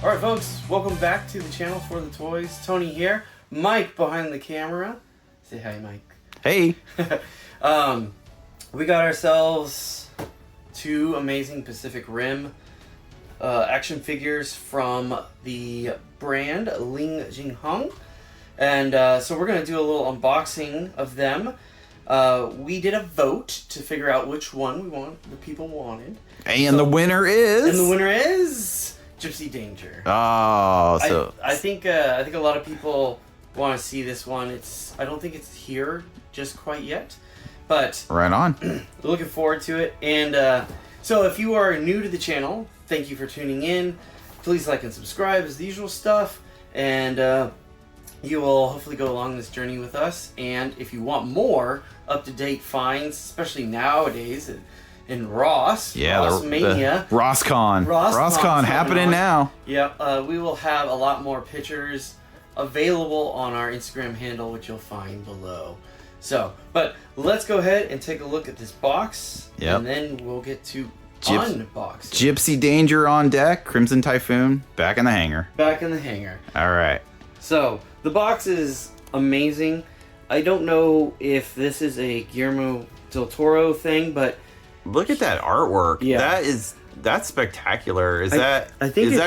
Alright folks, welcome back to the channel for the toys. Tony here, Mike behind the camera. Say hi, Mike. Hey! We got ourselves two amazing Pacific Rim action figures from the brand Lingjihun. And so we're going to do a little unboxing of them. We did a vote to figure out which one the people wanted. And the winner is... And the winner is... Gypsy Danger. Oh, so... I think a lot of people want to see this one. I don't think it's here just quite yet. But... Right on. Looking forward to it. And so if you are new to the channel, thank you for tuning in. Please like and subscribe as the usual stuff. And you will hopefully go along this journey with us. And if you want more up-to-date finds, especially nowadays in Ross, Rossmania, the RossCon happening now. Yeah, we will have a lot more pictures available on our Instagram handle, which you'll find below. So, but let's go ahead and take a look at this box, and then we'll get to unboxing. Gypsy Danger on deck, Crimson Typhoon back in the hangar. Back in the hangar. All right. So the box is amazing. I don't know if this is a Guillermo del Toro thing, but look at that artwork. Yeah, that's spectacular. Is that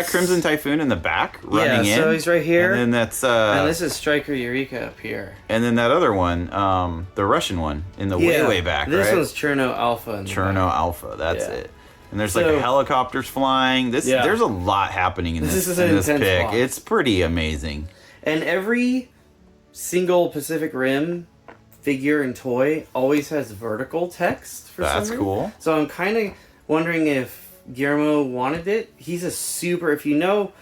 Crimson Typhoon in the back running in? So he's right here. And then that's and this is Striker Eureka up here. And then that other one, the Russian one in the way back, this right? one's Cherno Alpha. Cherno Alpha, that's it. And there's like helicopters flying. There's a lot happening in this pick. Box. It's pretty amazing. And every single Pacific Rim figure and toy always has vertical text for some reason. That's cool. So I'm kind of wondering if Guillermo wanted it. He's a super, if you know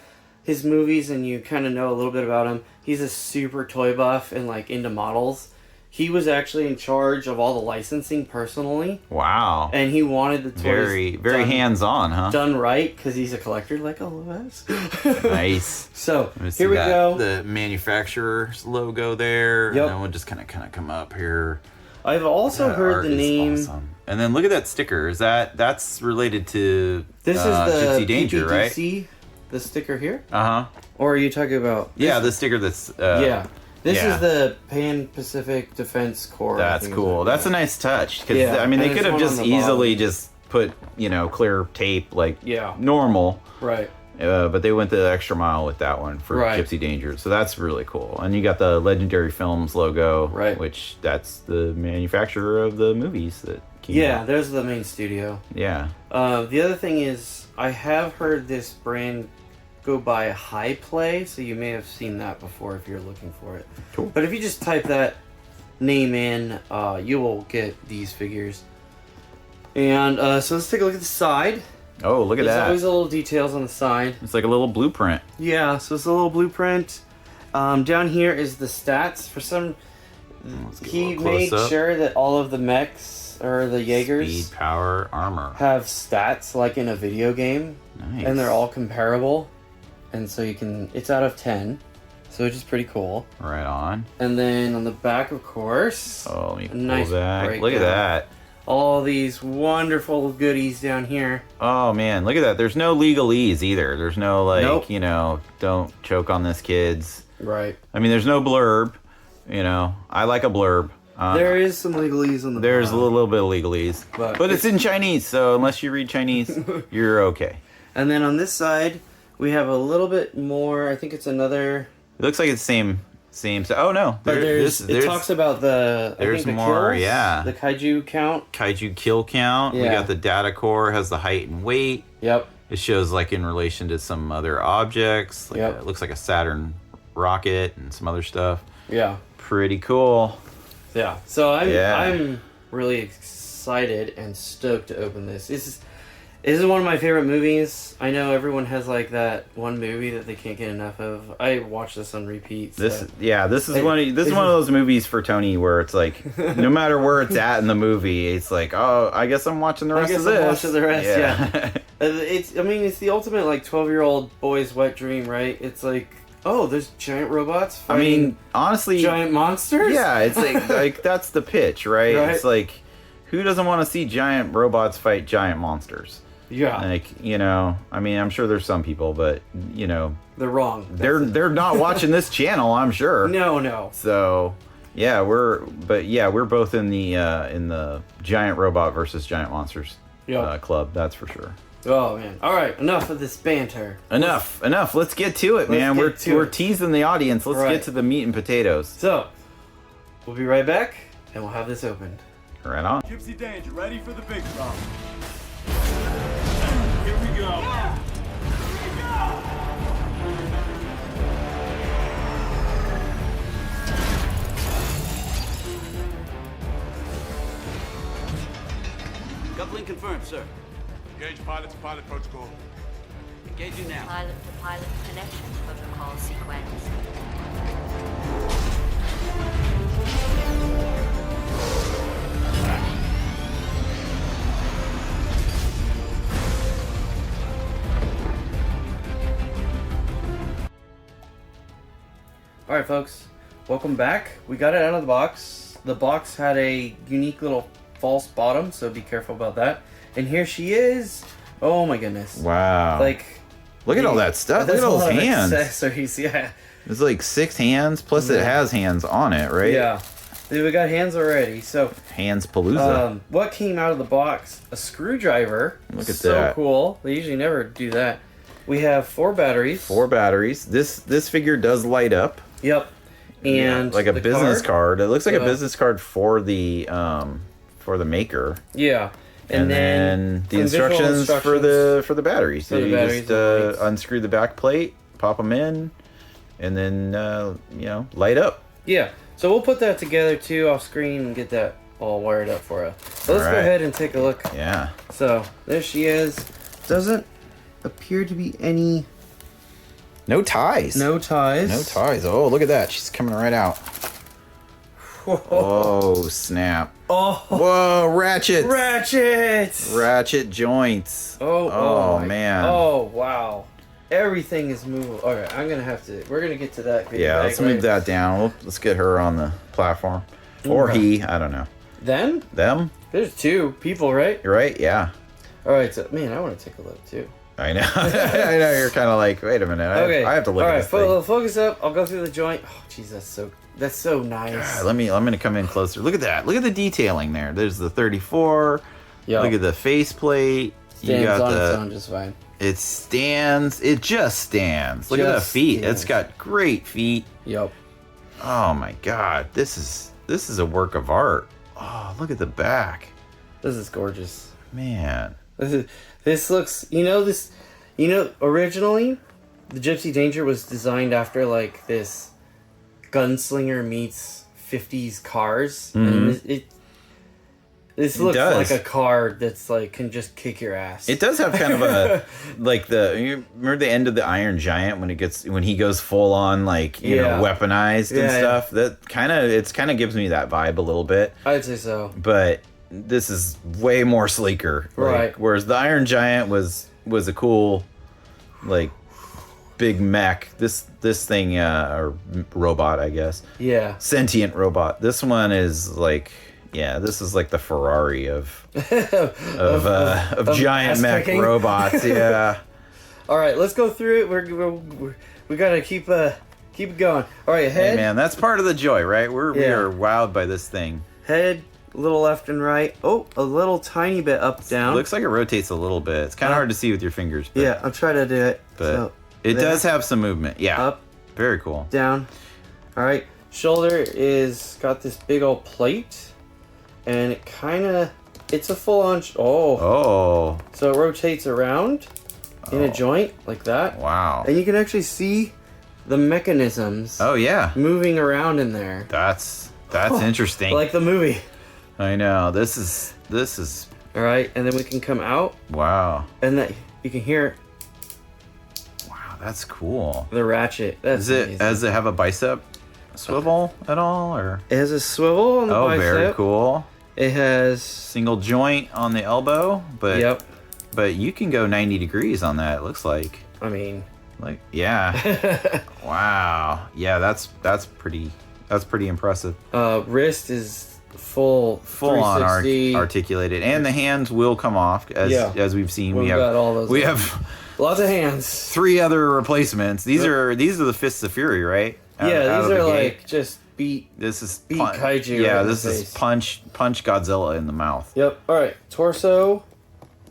his movies and you kind of know a little bit about him, he's a super toy buff and like into models. He was actually in charge of all the licensing personally. Wow. And he wanted the toys very hands-on, huh? Done right, because he's a collector like all of us. Nice. So, here we go. The manufacturer's logo there. Yep. And then we'll just kind of come up here. I've also heard the name. Awesome. And then look at that sticker. That's related to this is the Gypsy Danger, PPDC, right? The sticker here? Uh-huh. Or are you talking about... Yeah, the sticker that's... This is the Pan-Pacific Defense Corps. That's cool. That's a nice touch. Because, I mean, they could have just easily just put, clear tape like normal. Right. But they went the extra mile with that one for Gypsy Danger. So that's really cool. And you got the Legendary Films logo, which that's the manufacturer of the movies that came out. There's the main studio. Yeah. The other thing is, I have heard this brand go by High Play, so you may have seen that before if you're looking for it. Cool. But if you just type that name in, you will get these figures. And so let's take a look at the side. Oh, look at that. There's always a little details on the side. It's like a little blueprint. Yeah, so it's a little blueprint. Down here is the stats. For some, he made sure that all of the mechs, or the Jaegers, speed, power, armor, have stats like in a video game. Nice. And they're all comparable. And so it's out of 10. So which is pretty cool. Right on. And then on the back, of course. Oh, let me pull back. Look at that. All these wonderful goodies down here. Oh man, look at that. There's no legalese either. There's no don't choke on this, kids. Right. I mean, there's no blurb. I like a blurb. There is some legalese on the There's bottom. a little bit of legalese. But it's in Chinese, so unless you read Chinese, you're okay. And then on this side, we have a little bit more. I think it's another... It looks like it's same. Oh no! But it talks about the. There's more. Kills, the kaiju count. Kaiju kill count. Yeah. We got the data core has the height and weight. Yep. It shows like in relation to some other objects. Like it looks like a Saturn rocket and some other stuff. Yeah. Pretty cool. Yeah. So I'm really excited and stoked to open this. This is one of my favorite movies. I know everyone has like that one movie that they can't get enough of. I watch this on repeat. So. This is one of those movies for Tony where it's like no matter where it's at in the movie, it's like, oh, I guess I'm watching the rest of this. I'm watching the rest. Yeah. It's the ultimate like 12-year-old boy's wet dream, right? It's like, oh, there's giant robots fighting honestly, giant monsters? Yeah, it's like that's the pitch, right? It's like, who doesn't want to see giant robots fight giant monsters? Yeah. Like, you know, I mean, I'm sure there's some people, but, you know. They're wrong. They're not watching this channel, I'm sure. No. So, yeah, we're both in the giant robot versus giant monsters club, that's for sure. Oh, man. All right, enough of this banter. Enough. Let's get to it, man. We're teasing the audience. Let's get to the meat and potatoes. So, we'll be right back, and we'll have this opened. Right on. Gypsy Danger, ready for the big drop. Here we go. Yeah. Here we go. Coupling confirmed, sir. Engage pilot to pilot protocol. Engaging now. Pilot to pilot connection protocol sequence. All right, folks, welcome back. We got it out of the box. The box had a unique little false bottom, so be careful about that. And here she is. Oh my goodness! Wow! Like, look at all that stuff. Look at those hands. Accessories, yeah. It's like 6 hands, plus it has hands on it, right? Yeah. Dude, we got hands already. So hands palooza. What came out of the box? A screwdriver. Look at so that. So cool. They usually never do that. We have 4 batteries. 4 batteries. This figure does light up. Yep. And like a business card. It looks like a business card for the maker. Yeah. And then the instructions for the batteries. So you just unscrew the back plate, pop them in, and then light up. Yeah. So we'll put that together too off screen and get that all wired up for us. So let's go ahead and take a look. Yeah. So there she is. Doesn't appear to be any. No ties. No ties. No ties. Oh, look at that. She's coming right out. Whoa. Oh, snap. Oh. Whoa, ratchet. Ratchet joints. Oh man. Oh, wow. Everything is movable. All right, we're going to get to that. Yeah, let's move that down. Let's get her on the platform. Or he, I don't know. Them? There's 2 people, right? You're right, yeah. All right, so, man, I want to take a look too. I know. I know, you're kind of like, wait a minute. I have to look at this thing. All right, focus up. I'll go through the joint. Oh, jeez, that's so nice. God, I'm going to come in closer. Look at that. Look at the detailing there. There's the 34. Yep. Look at the faceplate. You got on its own just fine. It stands. It just stands. Look at the feet. It's got great feet. Yep. Oh my God. This is a work of art. Oh, look at the back. This is gorgeous. Man. This looks, originally the Gypsy Danger was designed after like this gunslinger meets 50s cars. Mm-hmm. And this looks like a car that's like can just kick your ass. It does have kind of a like you remember the end of the Iron Giant when he goes full on like weaponized and stuff. That kind of gives me that vibe a little bit. I'd say so. But this is way more sleeker, right? Whereas the Iron Giant was a cool, like, big mech. This thing, or robot, I guess. Yeah. Sentient robot. This one is like, this is like the Ferrari of giant mech robots. Yeah. All right, let's go through it. We gotta keep it going. All right, head. Hey man, that's part of the joy, right? We are wowed by this thing. Head. A little left and right. Oh, a little tiny bit up, down. It looks like it rotates a little bit. It's kind of hard to see with your fingers. But, yeah, I'm trying to do it. But it does have some movement. Yeah. Up. Very cool. Down. All right. Shoulder is got this big old plate. And it's a full-on... Oh. So it rotates around in a joint like that. Wow. And you can actually see the mechanisms. Oh, yeah. Moving around in there. That's interesting. Like the movie. I know. This is. All right, and then we can come out. Wow. And that you can hear. Wow, that's cool. The ratchet. That's amazing. Does it have a bicep swivel at all, or? It has a swivel on the bicep. Oh, very cool. It has single joint on the elbow, but yep. But you can go 90 degrees on that. It looks like. I mean. Like Wow. Yeah, that's pretty impressive. Wrist is full on 360. articulated, and the hands will come off as we've seen. We've got all those. We have lots of hands. 3 other replacements. These are the Fists of Fury, right? These are like just beat. This is beat kaiju. Yeah, this is punch Godzilla in the mouth. Yep. All right, torso.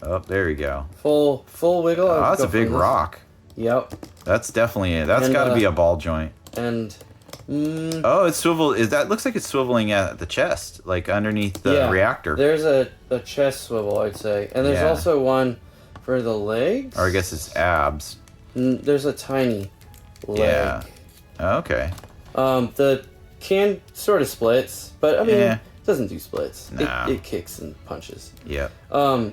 Oh, there you go. Full wiggle. Oh, that's a big rock. Yep. That's definitely it. That's got to be a ball joint. And. Oh, it's swivel. Looks like it's swiveling at the chest, like underneath the reactor. There's a chest swivel, I'd say, and there's also one for the legs. Or I guess it's abs. There's a tiny leg. Yeah. Okay. The can sort of splits, but I mean, it doesn't do splits. Nah. It kicks and punches. Yeah.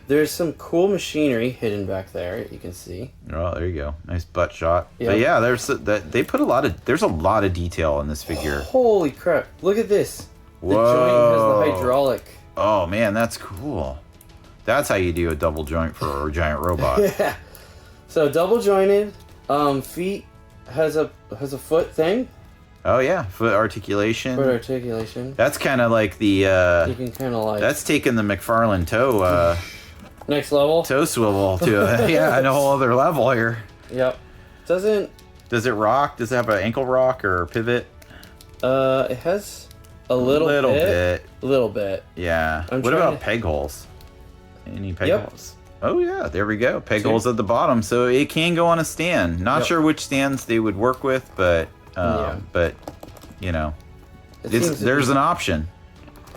There's some cool machinery hidden back there. You can see. Oh, there you go. Nice butt shot. Yep. But yeah, they put there's a lot of detail in this figure. Holy crap! Look at this. Whoa. The joint has the hydraulic. Oh man, that's cool. That's how you do a double joint for a giant robot. Yeah. So double jointed. Feet has a foot thing. Oh yeah, foot articulation. Foot articulation. That's kind of like the. You can kind of like. That's taking the McFarlane toe. Next level. Toe swivel to a whole other level here. Yep. Does it rock? Does it have an ankle rock or pivot? It has a little bit. A little bit. Yeah. What about peg holes? Any peg holes? Oh yeah, there we go. Peg holes at the bottom, so it can go on a stand. Not sure which stands they would work with, but you know, there's an option.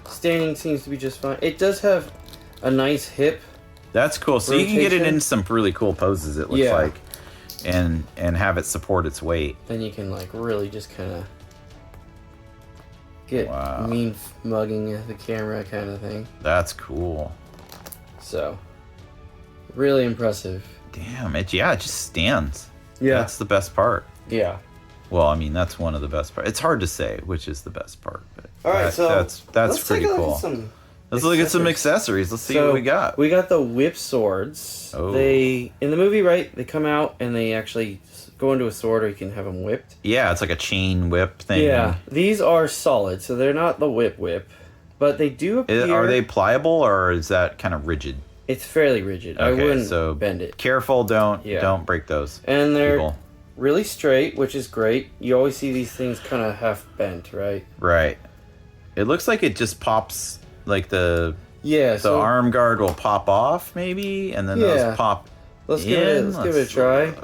Standing seems to be just fine. It does have a nice hip. That's cool. So you can get it in some really cool poses. It looks like, and have it support its weight. Then you can like really just kind of get mean mugging at the camera kind of thing. That's cool. So, really impressive. Damn it! Yeah, it just stands. Yeah, that's the best part. Yeah. Well, I mean, that's one of the best parts. It's hard to say which is the best part, but all right, so that's pretty cool. Let's look at some accessories. Let's see what we got. We got the whip swords. Oh. They in the movie, right? They come out and they actually go into a sword, or you can have them whipped. Yeah, it's like a chain whip thing. Yeah, these are solid, so they're not the whip, but they do appear. Are they pliable or is that kind of rigid? It's fairly rigid. Okay, I wouldn't bend it. Careful, don't break those. And they're really straight, which is great. You always see these things kind of half bent, right? Right. It looks like it just pops, like the arm guard will pop off maybe, and then those pop. Let's give it a try.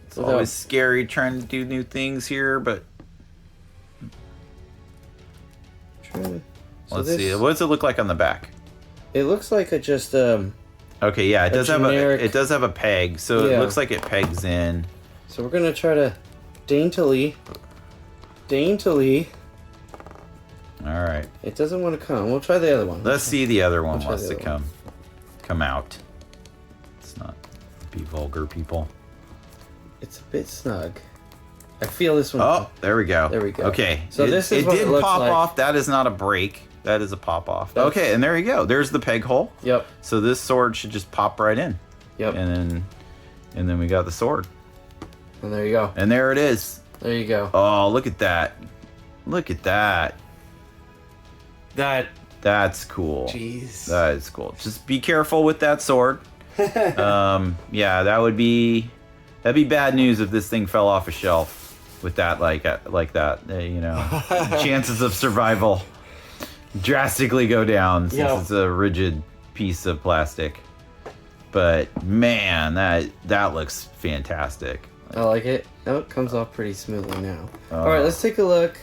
It's always scary trying to do new things here, but let's see. What does it look like on the back? It looks like it just okay, yeah, it does have a peg, so it looks like it pegs in. So we're gonna try to daintily. All right. It doesn't want to come. We'll try the other one. Let's see the other one wants to come out. Let's not be vulgar, people. It's a bit snug. I feel this one. Oh, there we go. There we go. Okay. So this is what it did looks pop like. off. That is not a break. That is a pop off. Okay, and there you go. There's the peg hole. Yep. So this sword should just pop right in. Yep. And then we got the sword. And there you go. And there it is. There you go. Oh, look at that. Look at that. That's cool. Jeez. That is cool. Just be careful with that sword. Yeah, that'd be bad news if this thing fell off a shelf with that like that. You know, chances of survival drastically go down since it's a rigid piece of plastic. But man, that looks fantastic. I like it. Oh, it comes off pretty smoothly now. All right, let's take a look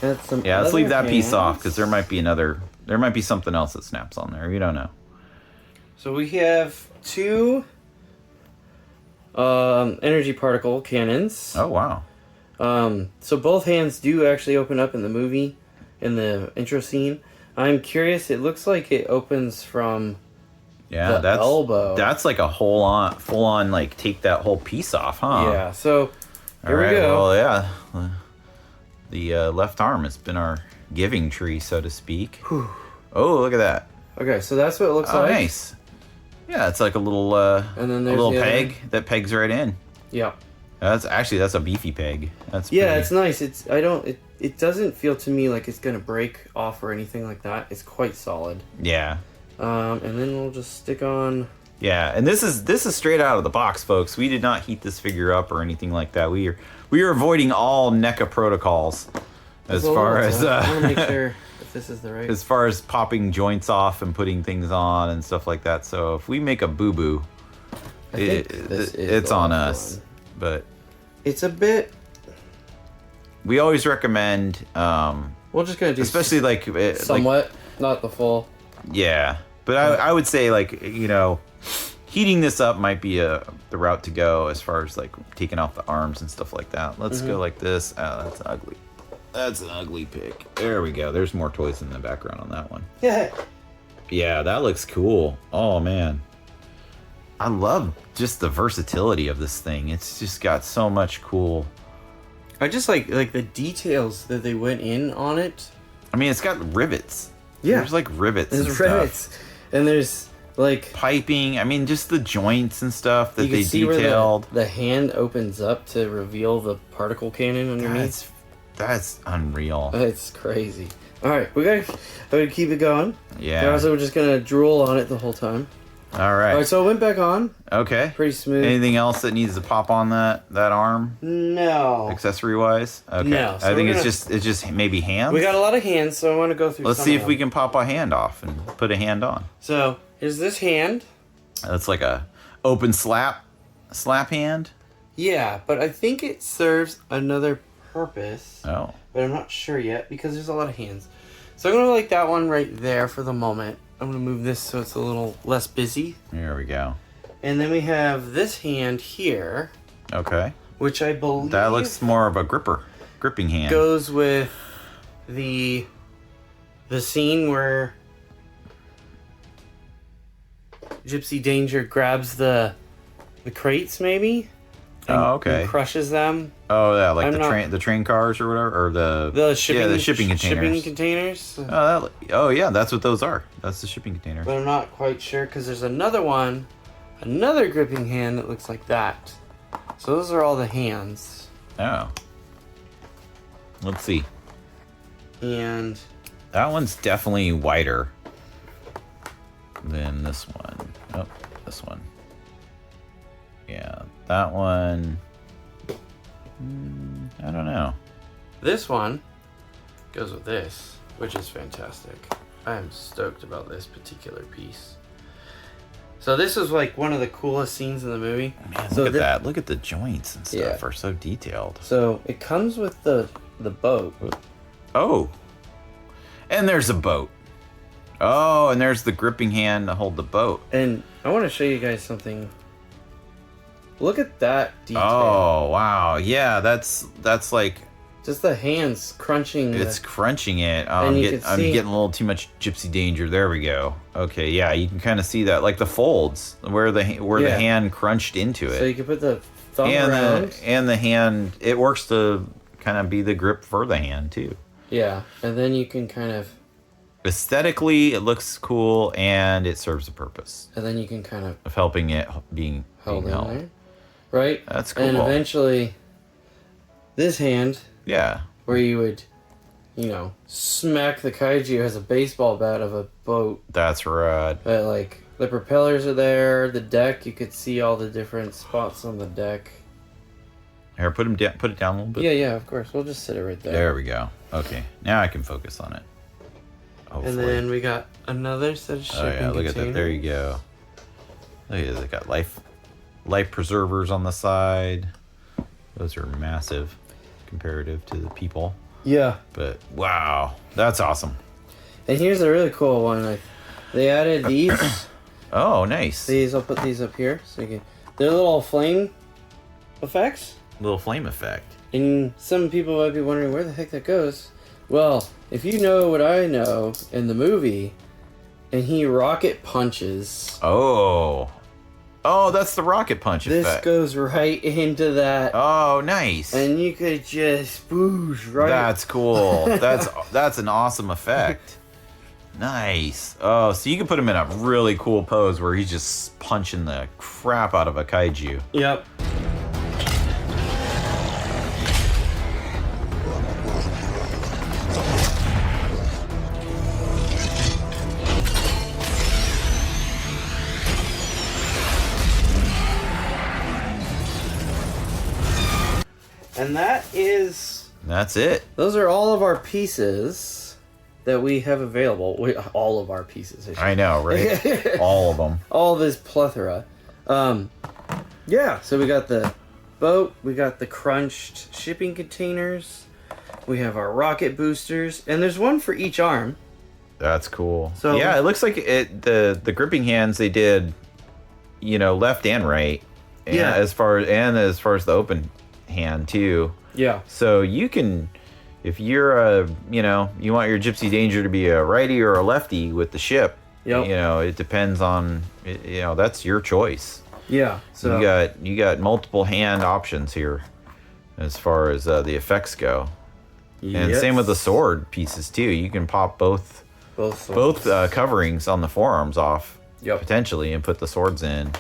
at some. Yeah, let's leave that piece off because there might be something else that snaps on there. You don't know. So we have two energy particle cannons. Oh wow. So both hands do actually open up in the movie, in the intro scene. I'm curious. It looks like it opens from the elbow. That's like a full on like take that whole piece off, huh? Yeah. So here we go. Well, yeah. The left arm has been our giving tree, so to speak. Whew. Oh, look at that. Okay, so that's what it looks like. Nice. Yeah, it's like a little and then there's a little peg that pegs right in. Yeah. That's a beefy peg. That's it's nice. It it doesn't feel to me like it's gonna break off or anything like that. It's quite solid. Yeah. And then we'll just stick on. Yeah, and this is straight out of the box, folks. We did not heat this figure up or anything like that. We are avoiding all NECA protocols as far as I want to make sure if this is the right. as far as popping joints off and putting things on and stuff like that. So if we make a boo-boo, it's on us. One. But It's a bit. we always recommend, We're just gonna do especially like somewhat, not the full. yeah. But I would say, like, you know, heating this up might be the route to go as far as like taking off the arms and stuff like that. Let's go like this. Oh, that's ugly. That's an ugly pick. There we go. There's more toys in the background on that one. Yeah. Yeah, that looks cool. Oh man, I love just the versatility of this thing. It's just got so much cool. I just like the details that they went in on it. I mean, it's got rivets. Yeah. There's like rivets. There's and rivets, stuff. and there's like Piping. I mean, just the joints and stuff that you can they see detailed. where the hand opens up to reveal the particle cannon underneath. That's unreal. It's crazy. All right, I'm gonna keep it going. Yeah. Also, we're just gonna drool on it the whole time. All right. All right, so it went back on. Okay. Pretty smooth. Anything else that needs to pop on that arm, No. accessory wise? Okay. No, so I think we're it's just maybe hands. We got a lot of hands, so I want to go through. Let's some see of if we them. can pop a hand off and put a hand on. So here's this hand. That's like a open slap hand. Yeah, but I think it serves another purpose. Oh. But I'm not sure yet because there's a lot of hands. So I'm gonna like that one right there for the moment. I'm gonna move this so it's a little less busy. There we go. And then we have this hand here, Okay. which I believe That looks more of a gripping hand. goes with the scene where Gypsy Danger grabs the crates maybe. Oh, okay. And crushes them. Oh, yeah, like I'm the train cars or whatever, or The shipping, the shipping containers. Shipping containers. Oh yeah, that's what those are. That's the shipping containers. But I'm not quite sure because there's another one, another gripping hand that looks like that. So those are all the hands. Oh. Let's see. And That one's definitely wider than this one. Oh, this one. Yeah, that one. I don't know. this one goes with this, which is fantastic. I am stoked about this particular piece. So this is like one of the coolest scenes in the movie. Man, so look at that. Look at the joints and stuff Yeah. are so detailed. So it comes with the boat. Oh. And there's a boat. Oh, and there's the gripping hand to hold the boat. And I want to show you guys something. Look at that detail. Oh, wow. Yeah, that's like Just the hands crunching. it's crunching it. Oh, And I'm you getting can see- a little too much Gypsy Danger. There we go. Okay, yeah, you can kind of see that, like the folds where the Yeah. hand crunched into it. So you can put the thumb and around. and the hand, it works to kind of be the grip for the hand too. Yeah, and then you can kind of, Aesthetically, it looks cool and it serves a purpose of helping it being hold in held. there, right? That's cool. And eventually, this hand, Yeah. where you would, smack the kaiju as a baseball bat of a boat. That's rad. But like the propellers are there, the deck. You could see all the different spots on the deck. Here, put it down a little bit. Yeah, of course. We'll just sit it right there. There we go. Okay, now I can focus on it. Hopefully. And then we got another set of shipping Oh yeah, look at that. There you containers. go. Look at it. They got life preservers on the side. Those are massive comparative to the people. Yeah. But wow, that's awesome. And here's a really cool one. They added these. Oh, nice. I'll put these up here so you can. They're little flame effects. Little flame effect. And some people might be wondering where the heck that goes. Well, if you know what I know in the movie, and he rocket punches, Oh, that's the rocket punch this effect. goes right into that. Oh, nice. And you could just boosh right. That's cool. That's an awesome effect. Nice. Oh, so you can put him in a really cool pose where he's just punching the crap out of a kaiju. And That's it. those are all of our pieces that we have available. All of our pieces. I know, right? All of them. All of this plethora. Yeah, so we got the boat, we got the crunched shipping containers, we have our rocket boosters, and there's one for each arm. That's cool. So yeah, it looks like the gripping hands they did, left and right. And Yeah. As far as the open hand too. Yeah. So you can, if you're you want your Gypsy Danger to be a righty or a lefty with the ship. Yep. It depends on, that's your choice. Yeah. So You got multiple hand options here, as far as the effects go. And yes. same with the sword pieces too. You can pop both coverings on the forearms off, Yep. potentially, and put the swords in,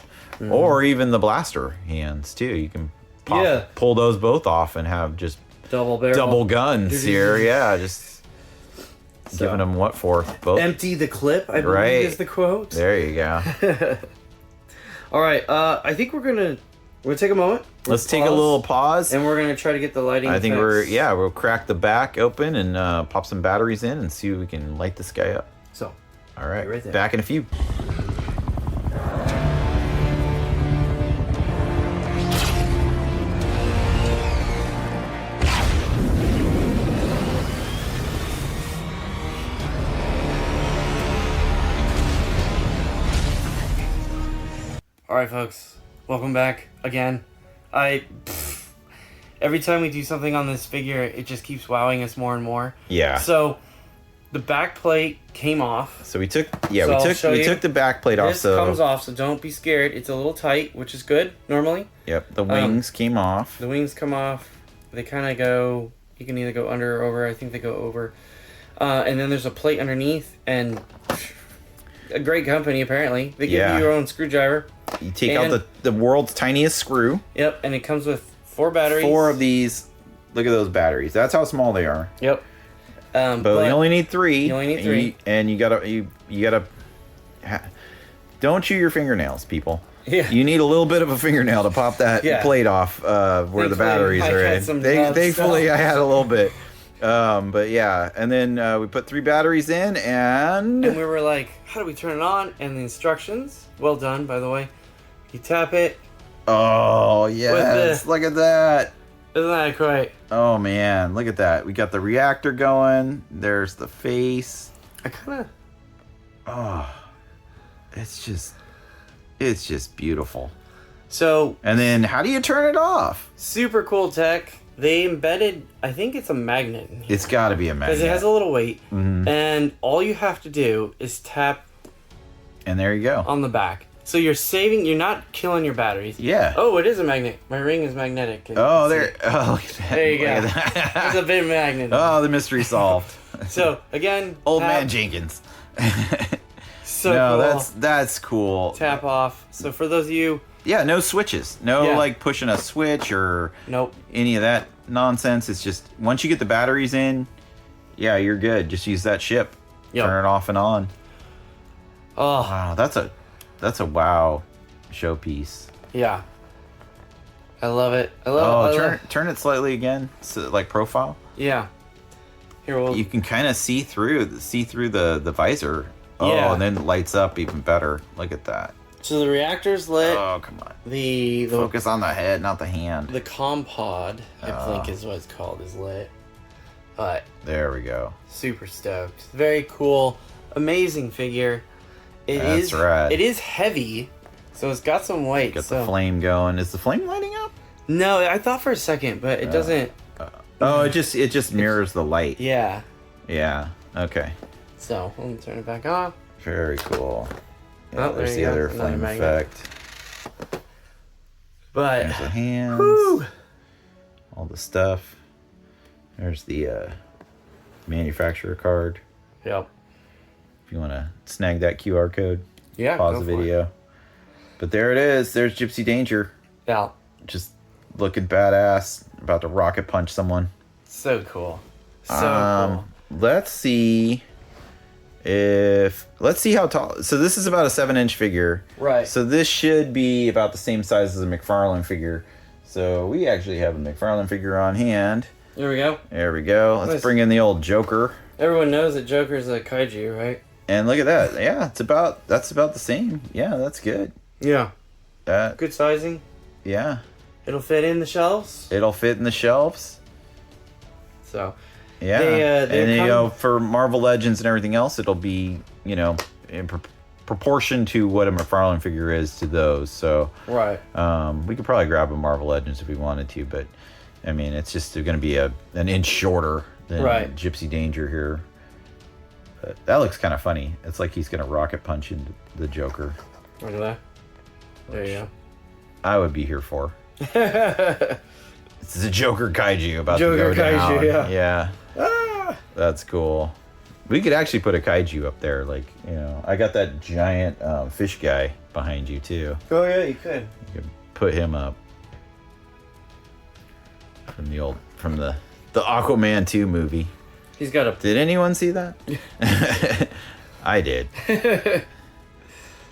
or even the blaster hands too. You can pull those both off and have just double barrel. double guns here. Yeah, just giving them what for both. Empty the clip, I believe Right. is the quote. There you go. All right, I think we're gonna take a moment. Let's take a little pause. and we're gonna try to get the lighting. I think effects. we'll crack the back open and pop some batteries in and see if we can light this guy up. So, All right, right there. back in a few. all right, folks, welcome back again. Every time we do something on this figure, it just keeps wowing us more and more. Yeah. So, the back plate came off. So we took So we took the back plate off. This So comes off, so don't be scared. It's a little tight, which is good normally. Yep, the wings came off. The wings come off. They kind of go. You can either go under or over. I think they go over. And then there's a plate underneath, and a great company apparently. They give you your own screwdriver. You take out the world's tiniest screw. Yep, and it comes with 4 batteries. 4 of these. Look at those batteries. That's how small they are. Yep. But you only need 3. You only need 3. And you gotta. Don't chew your fingernails, people. Yeah. You need a little bit of a fingernail to pop that plate off where the batteries I are had in. some Thankfully, I had a little bit. But yeah, and then we put 3 batteries in, and And we were like, how do we turn it on? And the instructions, well done, by the way. You tap it. oh yes, look at that. Isn't that great? Oh man, look at that. We got the reactor going. There's the face. I kind of... Oh, it's just beautiful. So, And then how do you turn it off? super cool tech. They embedded, I think it's a magnet in here. It's got to be a magnet. Because it has a little weight. Mhm. And all you have to do is tap And there you go. on the back. So you're not killing your batteries. Yeah. Oh, it is a magnet. My ring is magnetic. Oh, there. Oh, look at that. There you Look go. at that. There's a bit of magnet. Oh, the mystery solved. So, again, Old tap, man Jenkins. So No, cool. that's cool. Tap off. So for those of you... Yeah, no switches. No Yeah. like pushing a switch or Nope. any of that nonsense. It's just once you get the batteries in, yeah, you're good. Just use that ship. Yep. Turn it off and on. Oh, Wow, that's a wow showpiece. yeah. I love it. I love it. Turn it slightly again, so, like profile. Yeah. Here, we'll... You can kind of see through the visor. Oh, Yeah. and then it lights up even better. Look at that. So the reactor's lit. Oh, come on. The Focus on the head, not the hand. the comm pod, I think is what it's called, is lit. But There we go. super stoked. Very cool. Amazing figure. That's right. It is heavy, so it's got some weight. Got so. the flame going. Is the flame lighting up? No, I thought for a second, but it doesn't. Oh, it just mirrors the light. Yeah. Yeah. Okay. So let me turn it back on. Very cool. Yeah, Oh, there's there the you go. other Another flame magnet. effect. But There's the hands. Woo! All the stuff. There's the manufacturer card. Yep. If you want to snag that QR code, Yeah. pause go the for it. video. But there it is. There's Gypsy Danger. Yeah. Just looking badass. About to rocket punch someone. So cool. So cool. Let's see how tall. So this is about a 7-inch figure. Right. So this should be about the same size as a McFarlane figure. So we actually have a McFarlane figure on hand. There we go. There we go. Let's Nice. bring in the old Joker. Everyone knows that Joker's a kaiju, right? And look at that. Yeah, that's about the same. Yeah, that's good. Yeah. That Good sizing. yeah. It'll fit in the shelves. It'll fit in the shelves. So, Yeah. they and come- for Marvel Legends and everything else, it'll be, in proportion to what a McFarlane figure is to those. So right. we could probably grab a Marvel Legends if we wanted to, but I mean, it's just going to be an inch shorter than Right. Gypsy Danger here. But that looks kind of funny. It's like he's going to rocket punch into the Joker. Look at that. There you I would be here for. go. This is a Joker kaiju about Joker to go kaiju, down. yeah. Yeah. That's cool. We could actually put a kaiju up there. Like, I got that giant fish guy behind you, too. Oh, yeah, you could. You could put him up. From the Aquaman 2 movie. He's got a... Did anyone see that? I did.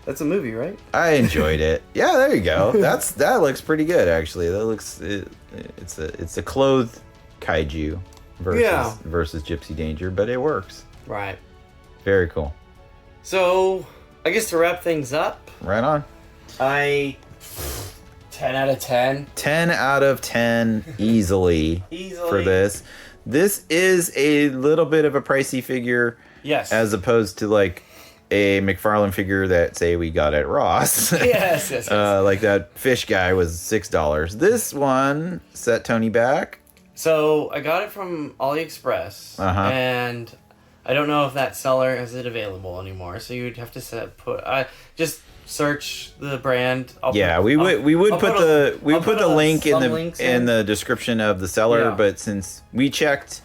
That's a movie, right? I enjoyed it. Yeah, there you go. That looks pretty good, actually. That looks it's a clothed kaiju versus Gypsy Danger, but it works. Right. Very cool. So, I guess to wrap things up, Right on. 10 out of 10. 10 out of 10 easily Easily. for this. This is a little bit of a pricey figure Yes. as opposed to like a McFarlane figure that say we got at Ross. yes. Like that fish guy was $6. This one set Tony back. So, I got it from AliExpress, Uh-huh. and I don't know if that seller has it available anymore, so you would have to just search the brand. We would I'll put the link in some the links in the description of the seller, Yeah. but since we checked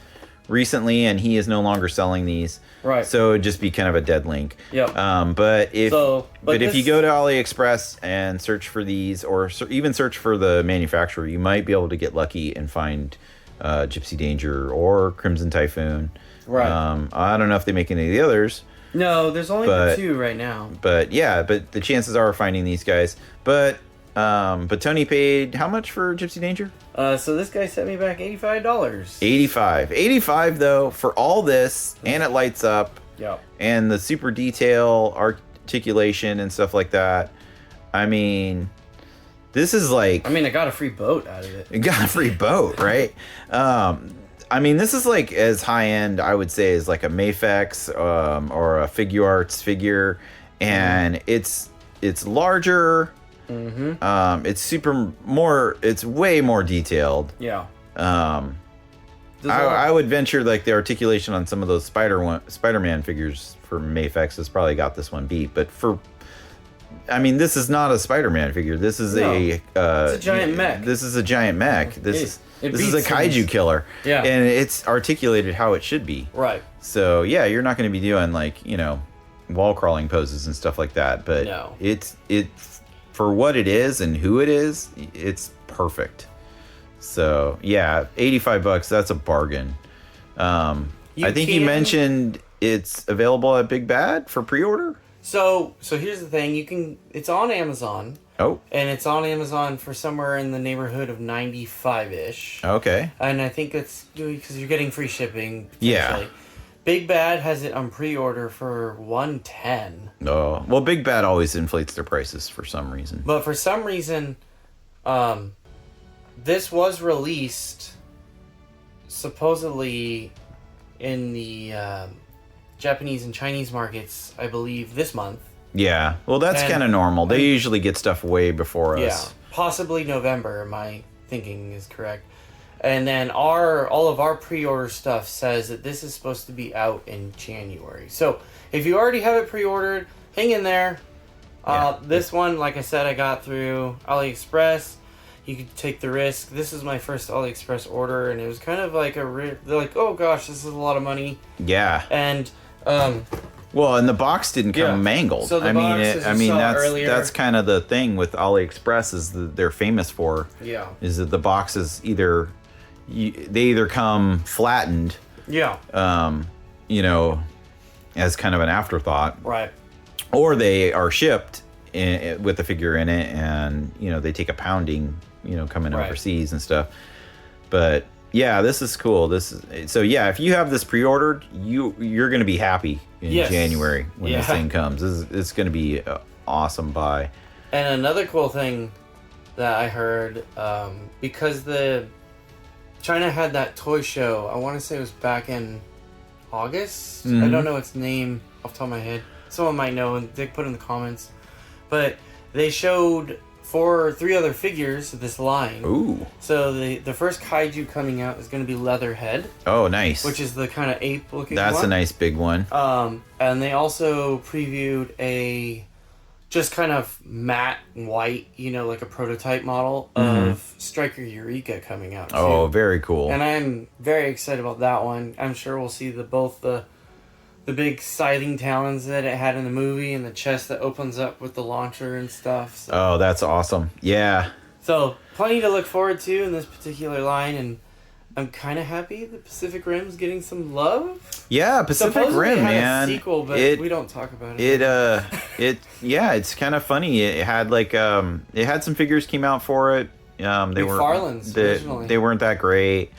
recently and he is no longer selling these, Right. so it'd just be kind of a dead link. Yep. But if but if you this- go to AliExpress and search for these, or even search for the manufacturer, you might be able to get lucky and find Gypsy Danger or Crimson Typhoon. Right. I don't know if they make any of the others. No, there's only But- the 2 right now. But yeah, but the chances are finding these guys. But Tony paid how much for Gypsy Danger? So this guy sent me back $85. 85 though for all this, and it lights up, Yep. and the super detail articulation and stuff like that. I mean, this is like I mean, I got a free boat out of it. you got a free boat, right? I mean, this is like as high end, I would say, as like a Mafex or a Figuarts figure, and it's larger. Mm-hmm. It's way more detailed. Yeah. There's I would venture like the articulation on some of those Spider-Man figures for Mafex has probably got this one beat, but this is not a Spider-Man figure. This is it's a giant mech. This is a giant mech. This is a beats kaiju things. killer. Yeah. And it's articulated how it should be. Right. So yeah, you're not going to be doing like, wall crawling poses and stuff like that, but No. it's for what it is and who it is, it's perfect. So yeah, $85, that's a bargain. I think you can- mentioned it's available at Big Bad for pre-order. So here's the thing. It's on Amazon, Oh, and it's on Amazon for somewhere in the neighborhood of 95-ish. okay. And I think it's because you're getting free shipping. Yeah. potentially. Big Bad has it on pre-order for $110. Oh, well, Big Bad always inflates their prices for some reason. But for some reason, this was released supposedly in the Japanese and Chinese markets, I believe, this month. Yeah, well, that's And- kind of normal. They usually get stuff way before Yeah, us. possibly November. My thinking is correct. And then all of our pre-order stuff says that this is supposed to be out in January. So if you already have it pre-ordered, hang in there. Yeah. This one, like I said, I got through AliExpress. You could take the risk. This is my first AliExpress order, and it was kind of like they're like, oh gosh, this is a lot of money. Yeah. And Well, and the box didn't come Yeah. mangled. So the box, as you saw earlier- that's kind of the thing with AliExpress is that they're famous for. Yeah. Is that the boxes they either come flattened, yeah, as kind of an afterthought, right. or they are shipped with the figure in it, and they take a pounding, coming Right. overseas and stuff. But yeah, this is cool. So yeah, if you have this pre-ordered, you're gonna be happy in Yes. January when this Yeah. thing comes. It's gonna be an awesome buy. And another cool thing that I heard, because China had that toy show, I want to say it was back in August. I don't know its name off the top of my head. Someone might know, and they put it in the comments. But they showed 3 other figures of this line. Ooh. So the first kaiju coming out is going to be Leatherhead, Oh, nice. which is the kind of ape looking That's one. a nice big one. And they also previewed a just kind of matte white, like a prototype model of Striker Eureka coming out too. Oh, very cool. And I'm very excited about that one. I'm sure we'll see both the big scything talons that it had in the movie and the chest that opens up with the launcher and stuff. So, Oh, that's awesome. Yeah. so plenty to look forward to in this particular line, and I'm kind of happy the Pacific Rim's getting some love. Yeah, Pacific Supposedly Rim, it had man. a sequel, but we don't talk about it. It's kind of funny. It had it had some figures came out for it. McFarlane's originally. They weren't that great.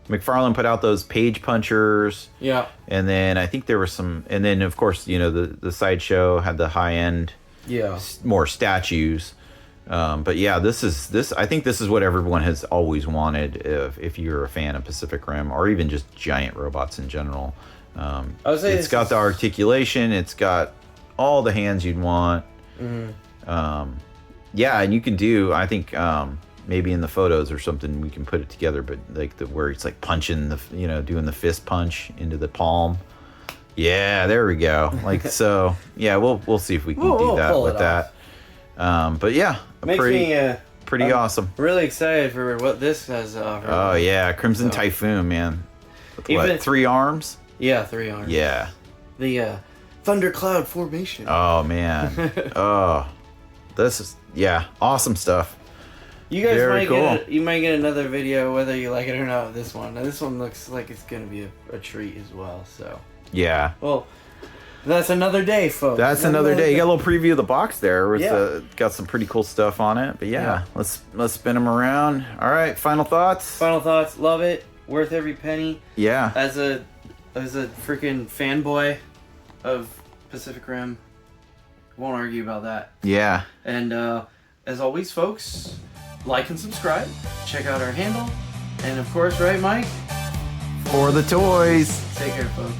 McFarlane put out those page punchers. Yeah. And then I think there were some, and then of course, the sideshow had the high end, Yeah. more statues. But yeah, I think this is what everyone has always wanted if you're a fan of Pacific Rim, or even just giant robots in general. I would say It's got the articulation, it's got all the hands you'd want. Yeah, and you can do, I think, maybe in the photos or something we can put it together, but like where it's like punching doing the fist punch into the palm. Yeah, there we go. Like, so yeah, we'll see if we can do that pull with it that. But yeah, Makes me pretty I'm awesome. really excited for what this has to offer. Oh yeah, Crimson So- Typhoon, man. With Even- what, 3 arms? Yeah, 3 arms. Yeah. The thundercloud formation. Oh man. Oh, this is awesome stuff. You guys Very might get another video whether you like it or not. This one. Now, this one looks like it's gonna be a treat as well. So, Yeah. well, that's another day, folks. That's another day. You got a little preview of the box there. With Yeah. got some pretty cool stuff on it. But yeah, let's spin them around. All right, final thoughts. Final thoughts. Love it. Worth every penny. Yeah. As a freaking fanboy of Pacific Rim, won't argue about that. Yeah. And as always, folks, like and subscribe. Check out our handle. And of course, right, Mike? For the toys. Take care, folks.